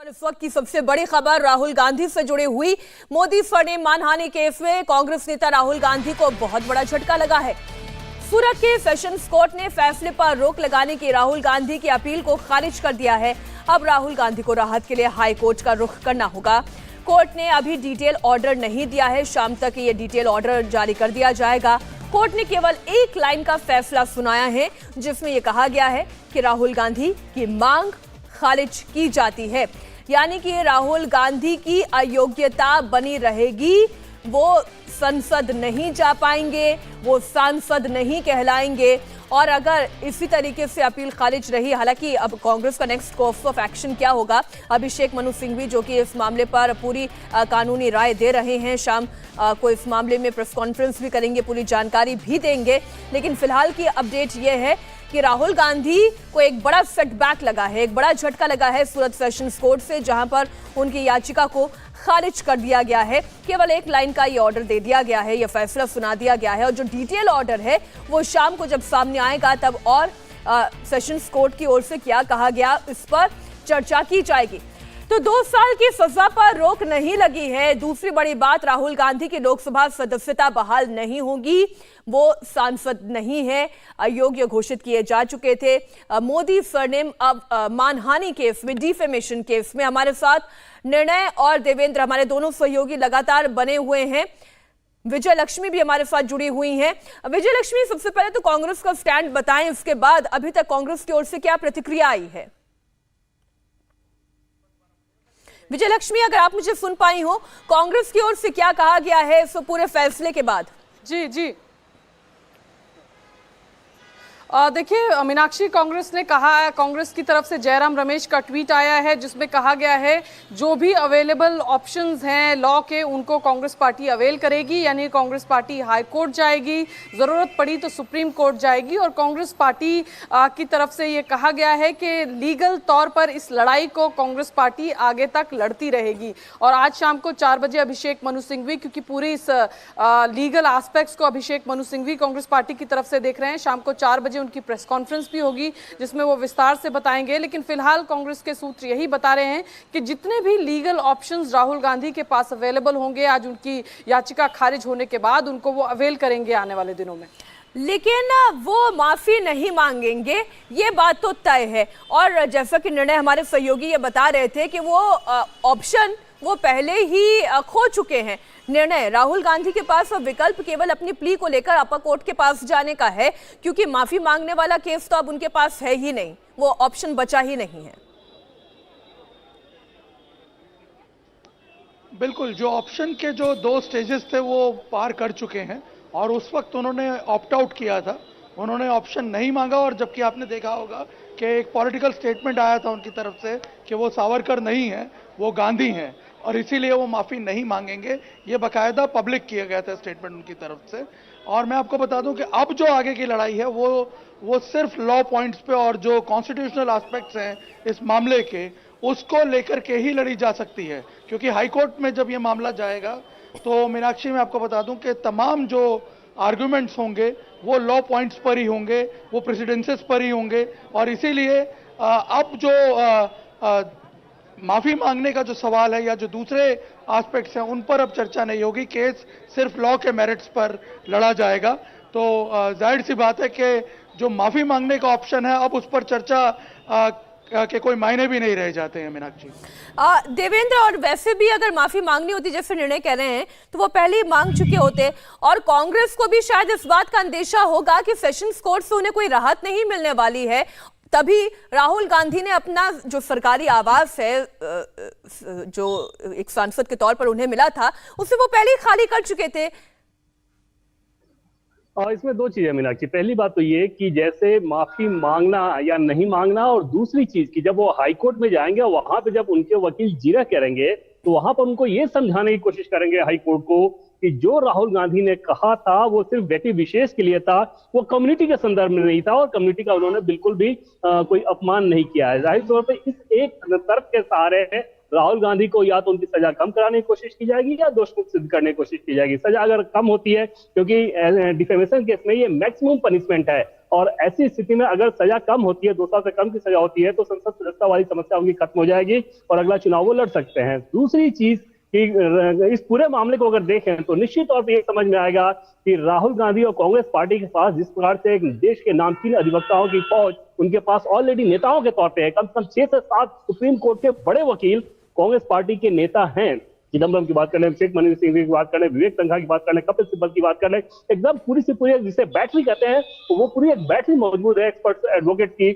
और इस वक्त की सबसे बड़ी खबर राहुल गांधी से जुड़ी हुई। मोदी सरनेम मानहानि केस में कांग्रेस नेता राहुल गांधी को बहुत बड़ा झटका लगा है। सूरत के सेशंस कोर्ट ने फैसले पर रोक लगाने की राहुल गांधी की अपील को खारिज कर दिया है। अब राहुल गांधी को राहत के लिए हाई कोर्ट का रुख करना होगा। कोर्ट ने अभी डिटेल ऑर्डर नहीं दिया है, शाम तक ये डिटेल ऑर्डर जारी कर दिया जाएगा। कोर्ट ने केवल एक लाइन का फैसला सुनाया है जिसमें यह कहा गया है कि राहुल गांधी की मांग खारिज की जाती है, यानी कि राहुल गांधी की अयोग्यता बनी रहेगी। वो संसद नहीं जा पाएंगे, वो सांसद नहीं कहलाएंगे। और अगर इसी तरीके से अपील खारिज रही, हालांकि अब कांग्रेस का नेक्स्ट कोर्स ऑफ एक्शन क्या होगा, अभिषेक मनु सिंघवी जो कि इस मामले पर पूरी कानूनी राय दे रहे हैं, शाम को इस मामले में प्रेस कॉन्फ्रेंस भी करेंगे, पूरी जानकारी भी देंगे। लेकिन फिलहाल की अपडेट ये है कि राहुल गांधी को एक बड़ा सेटबैक लगा है, एक बड़ा झटका लगा है सूरत सेशंस कोर्ट से, जहां पर उनकी याचिका को खारिज कर दिया गया है। केवल एक लाइन का ये ऑर्डर दे दिया गया है, ये फैसला सुना दिया गया है। और जो डिटेल ऑर्डर है वो शाम को जब सामने आएगा तब और सेशंस कोर्ट की ओर से क्या कहा गया इस पर चर्चा की जाएगी। तो 2 साल की सजा पर रोक नहीं लगी है। दूसरी बड़ी बात, राहुल गांधी की लोकसभा सदस्यता बहाल नहीं होगी। वो सांसद नहीं है, अयोग्य घोषित किए जा चुके थे। मोदी सरनेम अब मानहानि केस में, डिफेमेशन केस में हमारे साथ निर्णय और देवेंद्र, हमारे दोनों सहयोगी लगातार बने हुए हैं। विजय लक्ष्मी भी हमारे साथ जुड़ी हुई हैं। विजय लक्ष्मी, सबसे पहले तो कांग्रेस का स्टैंड बताएं, उसके बाद अभी तक कांग्रेस की ओर से क्या प्रतिक्रिया आई है। विजय लक्ष्मी, अगर आप मुझे सुन पाई हो, कांग्रेस की ओर से क्या कहा गया है इस पूरे फैसले के बाद। जी देखिए मीनाक्षी, कांग्रेस ने कहा है, कांग्रेस की तरफ से जयराम रमेश का ट्वीट आया है जिसमें कहा गया है जो भी अवेलेबल ऑप्शंस हैं लॉ के, उनको कांग्रेस पार्टी अवेल करेगी। यानी कांग्रेस पार्टी हाई कोर्ट जाएगी, ज़रूरत पड़ी तो सुप्रीम कोर्ट जाएगी। और कांग्रेस पार्टी की तरफ से ये कहा गया है कि लीगल तौर पर इस लड़ाई को कांग्रेस पार्टी आगे तक लड़ती रहेगी। और आज शाम को 4 बजे अभिषेक मनु सिंघवी, क्योंकि पूरी इस लीगल एस्पेक्ट्स को अभिषेक मनु सिंघवी कांग्रेस पार्टी की तरफ से देख रहे हैं, शाम को 4 बजे उनकी प्रेस कॉन्फ्रेंस भी होगी जिसमें वो विस्तार से बताएंगे। लेकिन फिलहाल कांग्रेस के सूत्र यही बता रहे हैं कि जितने भी लीगल ऑप्शंस राहुल गांधी के पास अवेलेबल होंगे, आज उनकी याचिका खारिज होने के बाद उनको वो अवेल करेंगे आने वाले दिनों में। लेकिन वो माफी नहीं मांगेंगे, ये बात तो तय है। और जैसा कि निर्णय हमारे सहयोगी ये बता रहे थे कि वो ऑप्शन वो पहले ही खो चुके हैं। निर्णय राहुल गांधी के पास अब विकल्प केवल अपनी प्ली को लेकर अपर कोर्ट के पास जाने का है, क्योंकि माफी मांगने वाला केस तो अब उनके पास है ही नहीं, वो ऑप्शन बचा ही नहीं है। बिल्कुल, जो ऑप्शन के जो 2 स्टेजेस थे वो पार कर चुके हैं और उस वक्त उन्होंने ऑप्ट आउट किया था, उन्होंने ऑप्शन नहीं मांगा। और जबकि आपने देखा होगा कि एक पॉलिटिकल स्टेटमेंट आया था उनकी तरफ से कि वो सावरकर नहीं है, वो गांधी हैं और इसीलिए वो माफ़ी नहीं मांगेंगे। ये बाकायदा पब्लिक किया गया था स्टेटमेंट उनकी तरफ से। और मैं आपको बता दूं कि अब जो आगे की लड़ाई है वो सिर्फ लॉ पॉइंट्स पे और जो कॉन्स्टिट्यूशनल एस्पेक्ट्स हैं इस मामले के, उसको लेकर के ही लड़ी जा सकती है। क्योंकि हाई कोर्ट में जब ये मामला जाएगा तो मीनाक्षी, मैं आपको बता दूं कि तमाम जो आर्गूमेंट्स होंगे वो लॉ पॉइंट्स पर ही होंगे, वो प्रेसिडेंसेस पर ही होंगे। और इसीलिए अब जो माफी मांगने का जो सवाल है या जो दूसरे एस्पेक्ट्स हैं उन पर अब चर्चा नहीं होगी, केस सिर्फ लॉ के मेरिट्स पर लड़ा जाएगा। तो जाहिर सी बात है कि जो माफी मांगने का ऑप्शन है अब उस पर चर्चा के कोई मायने भी नहीं रह जाते हैं मीनाक्षी। देवेंद्र, और वैसे भी अगर माफी मांगनी होती जैसे निर्णय कह रहे हैं तो वो पहले ही मांग चुके होते। और कांग्रेस को भी शायद इस बात का अंदेशा होगा कि सेशंस कोर्ट से उन्हें कोई राहत नहीं मिलने वाली है, तभी राहुल गांधी ने अपना जो सरकारी आवास है जो एक सांसद के तौर पर उन्हें मिला था, उसे वो पहले ही खाली कर चुके थे। और इसमें 2 चीजें मीनाक्षी, पहली बात तो ये कि जैसे माफी मांगना या नहीं मांगना, और दूसरी चीज कि जब वो हाई कोर्ट में जाएंगे वहां पे जब उनके वकील जीरा करेंगे तो वहां पर उनको ये समझाने की कोशिश करेंगे हाई कोर्ट को कि जो राहुल गांधी ने कहा था वो सिर्फ व्यक्ति विशेष के लिए था, वो कम्युनिटी के संदर्भ में नहीं था और कम्युनिटी का उन्होंने बिल्कुल भी कोई अपमान नहीं किया है। जाहिर तौर पर इस एक तर्क के सहारे राहुल गांधी को या तो उनकी सजा कम कराने की कोशिश की जाएगी या दोष मुक्त सिद्ध करने की कोशिश की जाएगी। सजा अगर कम होती है, क्योंकि डिफेमेशन केस में ये मैक्सिमम पनिशमेंट है और ऐसी स्थिति में अगर सजा कम होती है, 2 साल से कम की सजा होती है, तो संसद सदस्यता वाली समस्या उनकी खत्म हो जाएगी और अगला चुनाव वो लड़ सकते हैं। दूसरी चीज कि इस पूरे मामले को अगर देखें तो निश्चित तौर पर यह समझ में आएगा कि राहुल गांधी और कांग्रेस पार्टी के पास जिस प्रकार से एक देश के नामचीन अधिवक्ताओं की फौज उनके पास ऑलरेडी नेताओं के तौर पे है, कम से कम 6 से 7 सुप्रीम कोर्ट के बड़े वकील कांग्रेस पार्टी के नेता हैं। चिदम्बरम की बात कर लें, शेख मनीष सिंह की बात कर लें, विवेक तन्खा की बात कर लें, कपिल सिब्बल की बात कर लें, एकदम पूरी से पूरी जिसे बैटरी कहते हैं तो वो पूरी एक बैटरी मौजूद है एक्सपर्ट एडवोकेट की।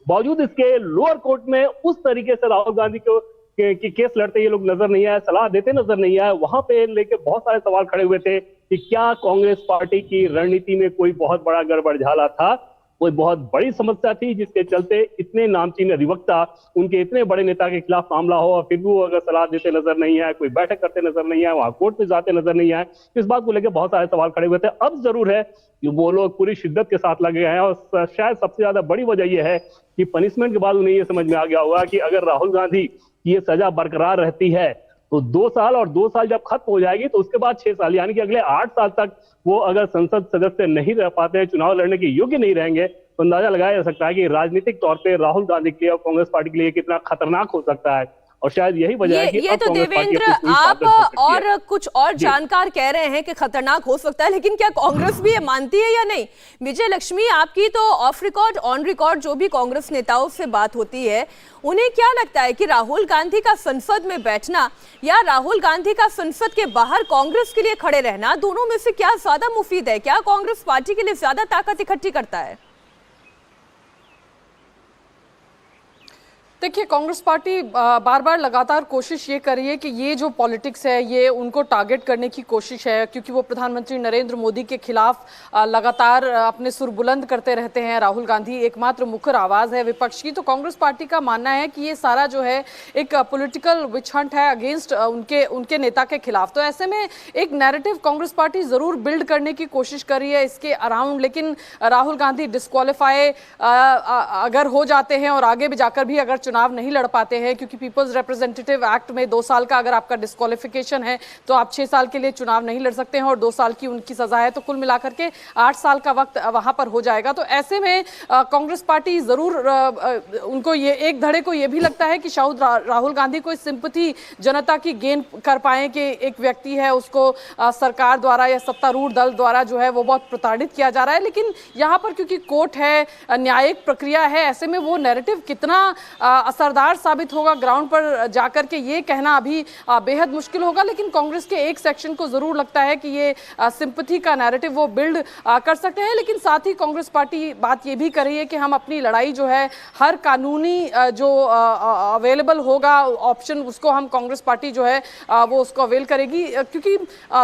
बावजूद इसके लोअर कोर्ट में उस तरीके से राहुल गांधी को कि केस लड़ते ये लोग नजर नहीं आए, सलाह देते नजर नहीं आए। वहां पे लेके बहुत सारे सवाल खड़े हुए थे कि क्या कांग्रेस पार्टी की रणनीति में कोई बहुत बड़ा गड़बड़झाला था, कोई बहुत बड़ी समस्या थी जिसके चलते इतने नामचीन अधिवक्ता उनके इतने बड़े नेता के खिलाफ मामला हो और फिर भी वो अगर सलाह देते नजर नहीं आए, कोई बैठक करते नजर नहीं आए, वहां कोर्ट में जाते नजर नहीं आए। इस बात को लेकर बहुत सारे सवाल खड़े हुए थे। अब जरूर है कि वो लोग पूरी शिद्दत के साथ लगे हैं और शायद सबसे ज्यादा बड़ी वजह यह है कि पनिशमेंट के बाद उन्हें यह समझ में आ गया होगा कि अगर राहुल गांधी की ये सजा बरकरार रहती है तो 2 साल और 2 साल जब खत्म हो जाएगी तो उसके बाद 6 साल, यानी कि अगले 8 साल तक वो अगर संसद सदस्य नहीं रह पाते हैं, चुनाव लड़ने के योग्य नहीं रहेंगे, तो अंदाजा लगाया जा सकता है कि राजनीतिक तौर पे राहुल गांधी के लिए और कांग्रेस पार्टी के लिए कितना खतरनाक हो सकता है। और शायद यही वजह है कि ये तो देवेंद्र आप और कुछ और जानकार कह रहे हैं कि खतरनाक हो सकता है, लेकिन क्या कांग्रेस भी ये मानती है या नहीं? विजय लक्ष्मी, आपकी तो ऑफ रिकॉर्ड ऑन रिकॉर्ड जो भी कांग्रेस नेताओं से बात होती है, उन्हें क्या लगता है कि राहुल गांधी का संसद में बैठना या राहुल गांधी का संसद के बाहर कांग्रेस के लिए खड़े रहना, दोनों में से क्या ज्यादा मुफीद है? क्या कांग्रेस पार्टी के लिए ज्यादा ताकत इकट्ठी करता है? देखिए, कांग्रेस पार्टी बार बार लगातार कोशिश ये कर रही है कि ये जो पॉलिटिक्स है ये उनको टारगेट करने की कोशिश है, क्योंकि वो प्रधानमंत्री नरेंद्र मोदी के खिलाफ लगातार अपने सुर बुलंद करते रहते हैं। राहुल गांधी एकमात्र मुखर आवाज है विपक्ष की। तो कांग्रेस पार्टी का मानना है कि ये सारा जो है एक पॉलिटिकल विच हंट है अगेंस्ट उनके नेता के खिलाफ। तो ऐसे में एक नैरेटिव कांग्रेस पार्टी जरूर बिल्ड करने की कोशिश कर रही है इसके अराउंड, लेकिन राहुल गांधी डिस्क्वालीफाई अगर हो जाते हैं और आगे भी जाकर भी अगर चुनाव नहीं लड़ पाते हैं, क्योंकि पीपल्स रिप्रेजेंटेटिव एक्ट में 2 साल का अगर आपका डिस्क्वालिफिकेशन है तो आप 6 साल के लिए चुनाव नहीं लड़ सकते हैं और 2 साल की उनकी सजा है, तो कुल मिलाकर के 8 साल का वक्त वहां पर हो जाएगा। तो ऐसे में कांग्रेस पार्टी जरूर उनको ये एक धड़े को ये भी लगता है कि शायद राहुल गांधी को सिंपैथी जनता की गेन कर पाए कि एक व्यक्ति है उसको सरकार द्वारा या सत्तारूढ़ दल द्वारा जो है वो बहुत प्रताड़ित किया जा रहा है। लेकिन यहाँ पर क्योंकि कोर्ट है, न्यायिक प्रक्रिया है, ऐसे में वो नैरेटिव कितना असरदार साबित होगा ग्राउंड पर जाकर के ये कहना अभी बेहद मुश्किल होगा। लेकिन कांग्रेस के एक सेक्शन को जरूर लगता है कि ये सिंपैथी का नैरेटिव वो बिल्ड कर सकते हैं। लेकिन साथ ही कांग्रेस पार्टी बात ये भी कर रही है कि हम अपनी लड़ाई जो है हर कानूनी जो अवेलेबल होगा ऑप्शन, उसको हम कांग्रेस पार्टी जो है वो उसको अवेल करेगी, क्योंकि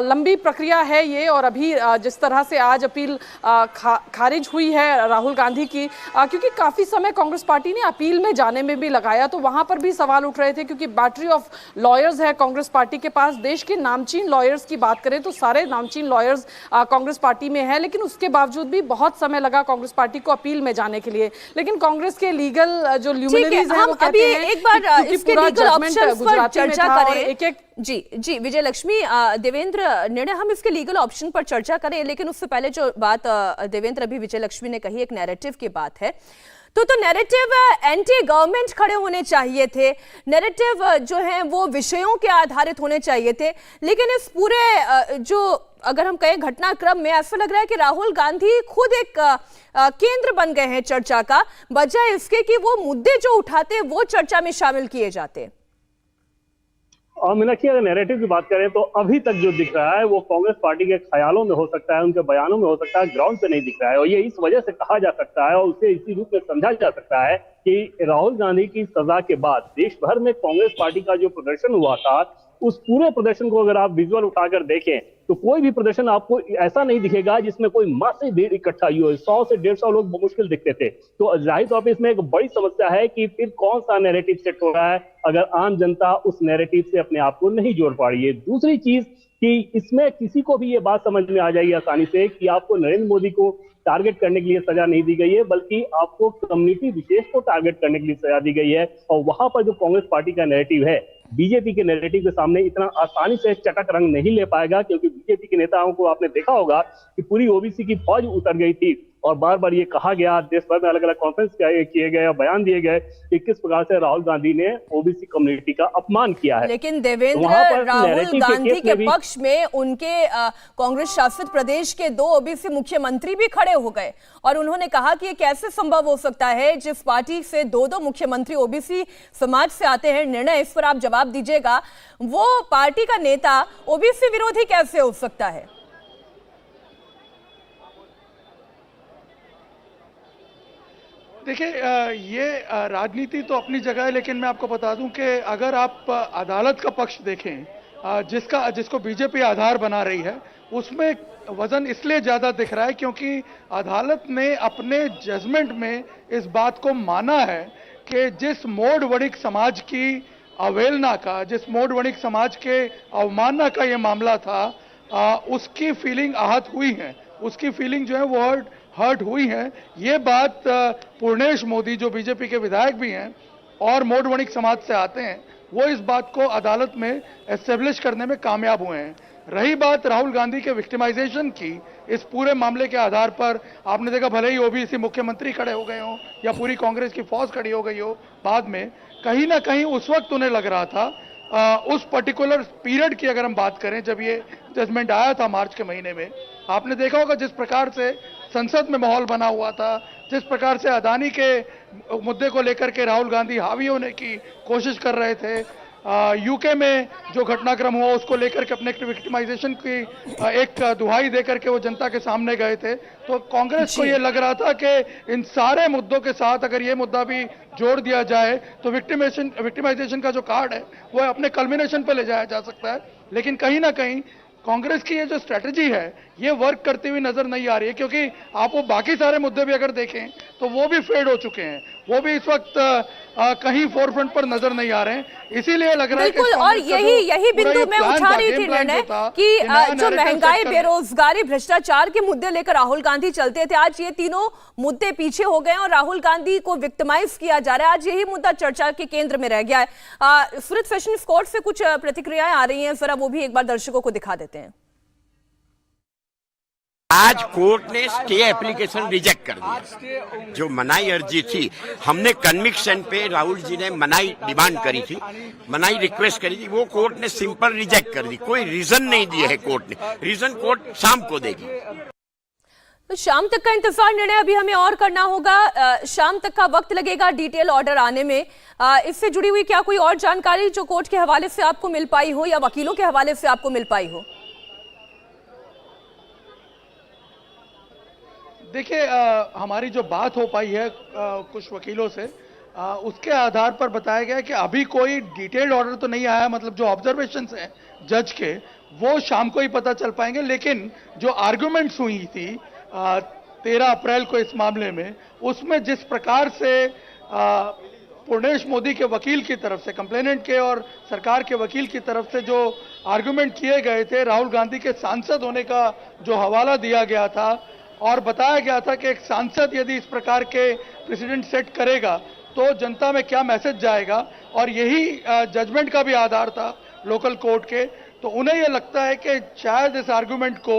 लंबी प्रक्रिया है ये। और अभी जिस तरह से आज अपील खारिज हुई है राहुल गांधी की, क्योंकि काफी समय कांग्रेस पार्टी ने अपील में जाने में भी लगाया, तो वहां पर भी सवाल उठ रहे थे, क्योंकि बैटरी ऑफ लॉयर्स है कांग्रेस पार्टी के पास। देश के नामचीन लॉयर्स की बात करें तो सारे नामचीन लॉयर्स कांग्रेस पार्टी में है, लेकिन उसके बावजूद भी बहुत समय लगा कांग्रेस पार्टी को अपील में जाने के लिए। लेकिन कांग्रेस के लीगल जो ल्यूमिनरीज हैं वो कहते हैं एक बार इसके लीगल ऑप्शंस पर चर्चा करें। एक जी विजय लक्ष्मी, देवेंद्र निर्णय हम इसके लीगल ऑप्शन पर चर्चा करें, लेकिन उससे पहले जो बात देवेंद्र अभी विजय लक्ष्मी ने कही, एक नैरेटिव की बात है, तो नैरेटिव एंटी गवर्नमेंट खड़े होने चाहिए थे, नैरेटिव जो है वो विषयों के आधारित होने चाहिए थे। लेकिन इस पूरे जो अगर हम कहें घटनाक्रम में ऐसा लग रहा है कि राहुल गांधी खुद एक केंद्र बन गए हैं चर्चा का, बजाय इसके कि वो मुद्दे जो उठाते वो चर्चा में शामिल किए जाते। और मीनाक्षी, अगर नैरेटिव की बात करें तो अभी तक जो दिख रहा है वो कांग्रेस पार्टी के ख्यालों में हो सकता है, उनके बयानों में हो सकता है, ग्राउंड पे नहीं दिख रहा है। और ये इस वजह से कहा जा सकता है और उसे इसी रूप में समझा जा सकता है कि राहुल गांधी की सजा के बाद देश भर में कांग्रेस पार्टी का जो प्रदर्शन हुआ था, उस पूरे प्रदर्शन को अगर आप विजुअल उठाकर देखें तो कोई भी प्रदर्शन आपको ऐसा नहीं दिखेगा जिसमें कोई मासिव भीड़ इकट्ठा हुई हो। 100 से 150 लोग मुश्किल दिखते थे। तो जाहिर तौर पे इसमें एक बड़ी समस्या है कि फिर कौन सा नैरेटिव सेट हो रहा है अगर आम जनता उस नैरेटिव से अपने आप को नहीं जोड़ पा रही है। दूसरी चीज कि इसमें किसी को भी ये बात समझ में आ जाएगी आसानी से कि आपको नरेंद्र मोदी को टारगेट करने के लिए सजा नहीं दी गई है, बल्कि आपको कम्युनिटी विशेष को टारगेट करने के लिए सजा दी गई है। और वहां पर जो कांग्रेस पार्टी का नैरेटिव है, बीजेपी के नैरेटिव के सामने इतना आसानी से चटक रंग नहीं ले पाएगा, क्योंकि बीजेपी के नेताओं को आपने देखा होगा कि पूरी ओबीसी की फौज उतर गई थी और बार बार ये कहा गया, देश भर में अलग अलग कॉन्फ्रेंस किए गए और बयान दिए गए कि किस प्रकार से राहुल गांधी ने ओबीसी कम्युनिटी का अपमान किया है। लेकिन देवेंद्र, राहुल गांधी के पक्ष में उनके कांग्रेस शासित प्रदेश के 2 ओबीसी मुख्यमंत्री भी खड़े हो गए और उन्होंने कहा कि ये कैसे संभव हो सकता है, जिस पार्टी से 2 मुख्यमंत्री ओबीसी समाज से आते हैं, निर्णय इस पर आप जवाब दीजिएगा, वो पार्टी का नेता ओबीसी विरोधी कैसे हो सकता है? देखिए, ये राजनीति तो अपनी जगह है, लेकिन मैं आपको बता दूं कि अगर आप अदालत का पक्ष देखें, जिसको बीजेपी आधार बना रही है, उसमें वजन इसलिए ज्यादा दिख रहा है क्योंकि अदालत ने अपने जजमेंट में इस बात को माना है कि जिस मोड़ वणिक समाज की अवहेलना का, जिस मोड़ वणिक समाज के अवमानना का ये मामला था, उसकी फीलिंग आहत हुई है, उसकी फीलिंग जो है वो हर्ट हुई है। ये बात पूर्णेश मोदी, जो बीजेपी के विधायक भी हैं और मोड़ वणिक समाज से आते हैं, वो इस बात को अदालत में एस्टेब्लिश करने में कामयाब हुए हैं। रही बात राहुल गांधी के विक्टिमाइजेशन की, इस पूरे मामले के आधार पर आपने देखा, भले ही ओबीसी मुख्यमंत्री खड़े हो गए हों या पूरी कांग्रेस की फौज खड़ी हो गई हो, बाद में कहीं ना कहीं उस वक्त उन्हें लग रहा था, उस पर्टिकुलर पीरियड की अगर हम बात करें, जब ये जजमेंट आया था मार्च के महीने में, आपने देखा होगा जिस प्रकार से संसद में माहौल बना हुआ था, जिस प्रकार से अदानी के मुद्दे को लेकर के राहुल गांधी हावी होने की कोशिश कर रहे थे, यूके में जो घटनाक्रम हुआ उसको लेकर के अपने विक्टिमाइजेशन की एक दुहाई देकर के वो जनता के सामने गए थे। तो कांग्रेस को ये लग रहा था कि इन सारे मुद्दों के साथ अगर ये मुद्दा भी जोड़ दिया जाए तो विक्टिमाइजेशन का जो कार्ड है वो अपने कल्मिनेशन पे ले जाया जा सकता है। लेकिन कहीं ना कहीं कांग्रेस की ये जो स्ट्रेटजी है ये वर्क करती हुई नजर नहीं आ रही है, क्योंकि आप वो बाकी सारे मुद्दे भी अगर देखें तो वो भी फेड हो चुके हैं, वो भी इस वक्त कहीं फोरफ्रंट पर नजर नहीं आ रहे हैं। इसीलिए लग रहा है कि बिल्कुल, और यही बिंदु मैं उठा रही थी निर्णय कि जो महंगाई, बेरोजगारी, भ्रष्टाचार के मुद्दे लेकर राहुल गांधी चलते थे, आज ये तीनों मुद्दे पीछे हो गए और राहुल गांधी को विक्टिमाइज किया जा रहा है। आज यही मुद्दा चर्चा के केंद्र में रह गया है। सूरत फैशन कोर्ट से कुछ प्रतिक्रियाएं आ रही हैं, जरा वो भी एक बार दर्शकों को दिखा देते हैं। आज कोर्ट ने स्टे एप्लीकेशन रिजेक्ट कर दिया। जो मनाई अर्जी थी, हमने कन्विक्शन पे राहुल जी ने मनाई डिमांड करी थी, मनाई रिक्वेस्ट करी थी, वो कोर्ट ने सिंपल रिजेक्ट कर दी। कोई रीजन नहीं दिए है कोर्ट ने, रीजन कोर्ट शाम को देगी। तो शाम तक का इंतजार, निर्णय अभी हमें और करना होगा। शाम तक का वक्त लगेगा डिटेल ऑर्डर आने में। इससे जुड़ी हुई क्या कोई और जानकारी जो कोर्ट के हवाले से आपको मिल पाई हो या वकीलों के हवाले से आपको मिल पाई हो? देखिए, हमारी जो बात हो पाई है कुछ वकीलों से, उसके आधार पर बताया गया कि अभी कोई डिटेल्ड ऑर्डर तो नहीं आया, मतलब जो ऑब्जर्वेशंस हैं जज के वो शाम को ही पता चल पाएंगे। लेकिन जो आर्गुमेंट्स हुई थी 13 अप्रैल को इस मामले में, उसमें जिस प्रकार से पूर्णेश मोदी के वकील की तरफ से, कंप्लेनेंट के और सरकार के वकील की तरफ से जो आर्गुमेंट किए गए थे, राहुल गांधी के सांसद होने का जो हवाला दिया गया था और बताया गया था कि एक सांसद यदि इस प्रकार के प्रेसिडेंट सेट करेगा तो जनता में क्या मैसेज जाएगा, और यही जजमेंट का भी आधार था लोकल कोर्ट के। तो उन्हें यह लगता है कि शायद इस आर्गुमेंट को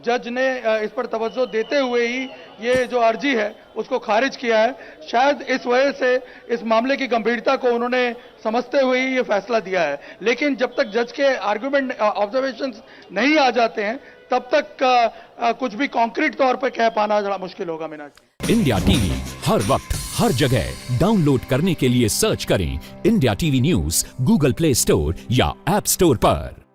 जज ने इस पर तवज्जो देते हुए ही ये जो अर्जी है उसको खारिज किया है। शायद इस वजह से इस मामले की गंभीरता को उन्होंने समझते हुए ही ये फैसला दिया है। लेकिन जब तक जज के आर्गुमेंट, ऑब्जर्वेशंस नहीं आ जाते हैं, तब तक कुछ भी कॉन्क्रीट तौर पर कह पाना जरा मुश्किल होगा। मीनाक्षी, इंडिया टीवी हर वक्त हर जगह डाउनलोड करने के लिए सर्च करें India TV news Google play store या ऐप स्टोर पर।